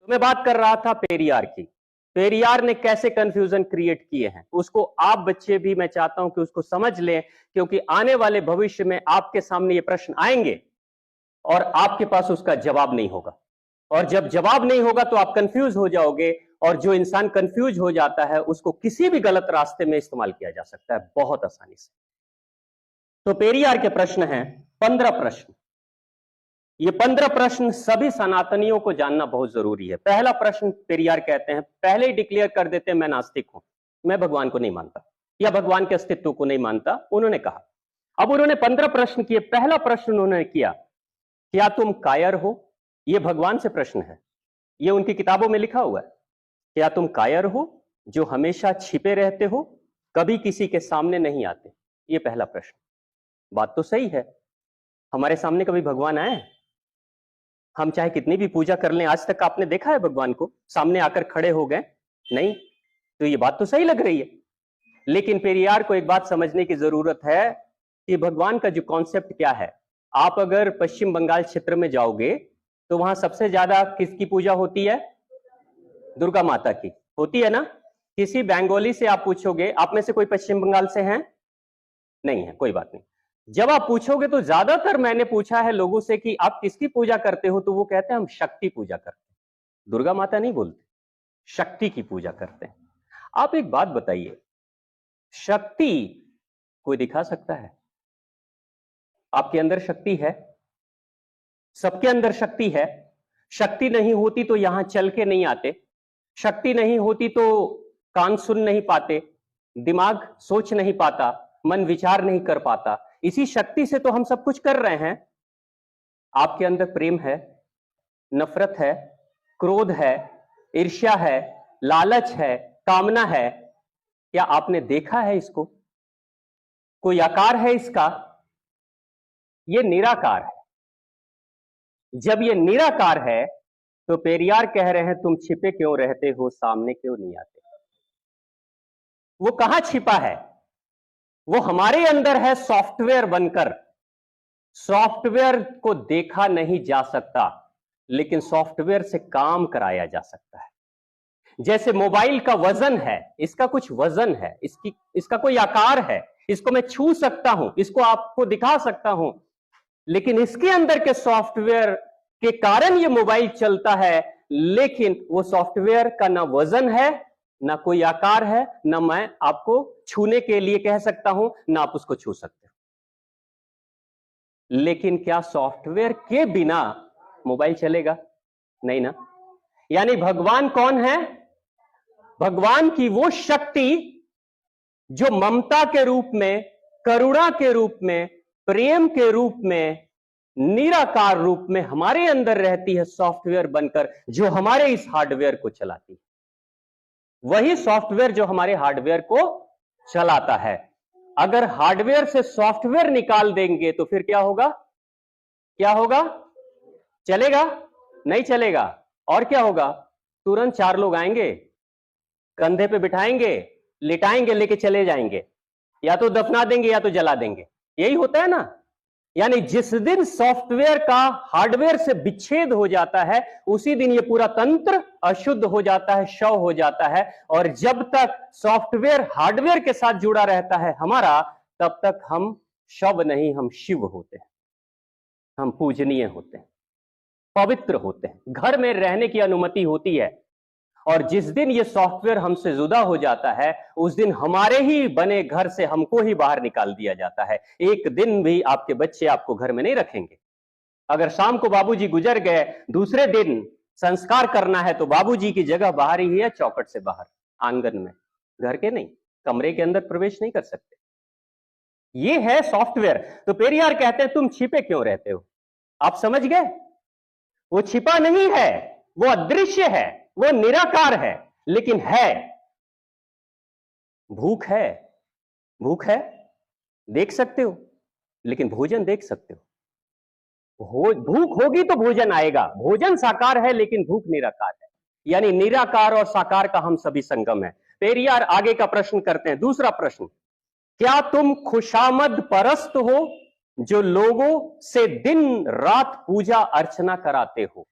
तो मैं बात कर रहा था पेरियार की। पेरियार ने कैसे कंफ्यूजन क्रिएट किए हैं, उसको आप बच्चे भी मैं चाहता हूं कि उसको समझ लें, क्योंकि आने वाले भविष्य में आपके सामने ये प्रश्न आएंगे और आपके पास उसका जवाब नहीं होगा। और जब जवाब नहीं होगा तो आप कंफ्यूज हो जाओगे, और जो इंसान कंफ्यूज हो जाता है उसको किसी भी गलत रास्ते में इस्तेमाल किया जा सकता है बहुत आसानी से। तो पेरियार के प्रश्न हैं 15 प्रश्न। ये 15 प्रश्न सभी सनातनियों को जानना बहुत जरूरी है। पहला प्रश्न पेरियार कहते हैं, पहले ही डिक्लेयर कर देते हैं मैं नास्तिक हूं, मैं भगवान को नहीं मानता या भगवान के अस्तित्व को नहीं मानता, उन्होंने कहा। अब उन्होंने 15 प्रश्न किए। पहला प्रश्न उन्होंने किया, क्या तुम कायर हो? यह भगवान से प्रश्न है, यह उनकी किताबों में लिखा हुआ है। क्या तुम कायर हो जो हमेशा छिपे रहते हो, कभी किसी के सामने नहीं आते? यह पहला प्रश्न। बात तो सही है, हमारे सामने कभी भगवान आए? हम चाहे कितनी भी पूजा कर लें, आज तक आपने देखा है भगवान को सामने आकर खड़े हो गए? नहीं। तो ये बात तो सही लग रही है, लेकिन पेरियार को एक बात समझने की जरूरत है कि भगवान का जो कॉन्सेप्ट क्या है। आप अगर पश्चिम बंगाल क्षेत्र में जाओगे तो वहां सबसे ज्यादा किसकी पूजा होती है? दुर्गा माता की होती है ना। किसी बंगाली से आप पूछोगे, आप में से कोई पश्चिम बंगाल से हैं? नहीं है, कोई बात नहीं। जब आप पूछोगे तो ज्यादातर मैंने पूछा है लोगों से कि आप किसकी पूजा करते हो, तो वो कहते हैं हम शक्ति पूजा करते हैं। दुर्गा माता नहीं बोलते, शक्ति की पूजा करते हैं। आप एक बात बताइए, शक्ति कोई दिखा सकता है? आपके अंदर शक्ति है, सबके अंदर शक्ति है। शक्ति नहीं होती तो यहां चल के नहीं आते, शक्ति नहीं होती तो कान सुन नहीं पाते, दिमाग सोच नहीं पाता, मन विचार नहीं कर पाता। इसी शक्ति से तो हम सब कुछ कर रहे हैं। आपके अंदर प्रेम है, नफरत है, क्रोध है, ईर्ष्या है, लालच है, कामना है। क्या आपने देखा है इसको? कोई आकार है इसका? यह निराकार है। जब यह निराकार है तो पेरियार कह रहे हैं तुम छिपे क्यों रहते हो, सामने क्यों नहीं आते? वो कहां छिपा है? वो हमारे अंदर है सॉफ्टवेयर बनकर। सॉफ्टवेयर को देखा नहीं जा सकता, लेकिन सॉफ्टवेयर से काम कराया जा सकता है। जैसे मोबाइल का वजन है, इसका कुछ वजन है, इसका कोई आकार है, इसको मैं छू सकता हूं, इसको आपको दिखा सकता हूं, लेकिन इसके अंदर के सॉफ्टवेयर के कारण ये मोबाइल चलता है। लेकिन वो सॉफ्टवेयर का ना वजन है, ना कोई आकार है, ना मैं आपको छूने के लिए कह सकता हूं, ना आप उसको छू सकते हो। लेकिन क्या सॉफ्टवेयर के बिना मोबाइल चलेगा? नहीं ना। यानी भगवान कौन है? भगवान की वो शक्ति जो ममता के रूप में, करुणा के रूप में, प्रेम के रूप में, निराकार रूप में हमारे अंदर रहती है सॉफ्टवेयर बनकर, जो हमारे इस हार्डवेयर को चलाती है। वही सॉफ्टवेयर जो हमारे हार्डवेयर को चलाता है। अगर हार्डवेयर से सॉफ्टवेयर निकाल देंगे तो फिर क्या होगा? क्या होगा? चलेगा? नहीं चलेगा। और क्या होगा? तुरंत 4 लोग आएंगे, कंधे पे बिठाएंगे, लिटाएंगे, लेके चले जाएंगे, या तो दफना देंगे या तो जला देंगे। यही होता है ना। यानी जिस दिन सॉफ्टवेयर का हार्डवेयर से विच्छेद हो जाता है, उसी दिन ये पूरा तंत्र अशुद्ध हो जाता है, शव हो जाता है। और जब तक सॉफ्टवेयर हार्डवेयर के साथ जुड़ा रहता है हमारा, तब तक हम शव नहीं, हम शिव होते हैं, हम पूजनीय होते हैं, पवित्र होते हैं, घर में रहने की अनुमति होती है। और जिस दिन ये सॉफ्टवेयर हमसे जुदा हो जाता है, उस दिन हमारे ही बने घर से हमको ही बाहर निकाल दिया जाता है। एक दिन भी आपके बच्चे आपको घर में नहीं रखेंगे। अगर शाम को बाबूजी गुजर गए, दूसरे दिन संस्कार करना है तो बाबूजी की जगह बाहर ही है, चौखट से बाहर, आंगन में, घर के नहीं, कमरे के अंदर प्रवेश नहीं कर सकते। ये है सॉफ्टवेयर। तो पेरियार कहते हैं तुम छिपे क्यों रहते हो? आप समझ गए? वो छिपा नहीं है, वो अदृश्य है, वो निराकार है, लेकिन है। भूख है, भूख है, देख सकते हो, लेकिन भोजन देख सकते हो। भूख होगी तो भोजन आएगा। भोजन साकार है, लेकिन भूख निराकार है। यानी निराकार और साकार का हम सभी संगम है। पेरियार आगे का प्रश्न करते हैं, दूसरा प्रश्न, क्या तुम खुशामद परस्त हो जो लोगों से दिन रात पूजा अर्चना कराते हो?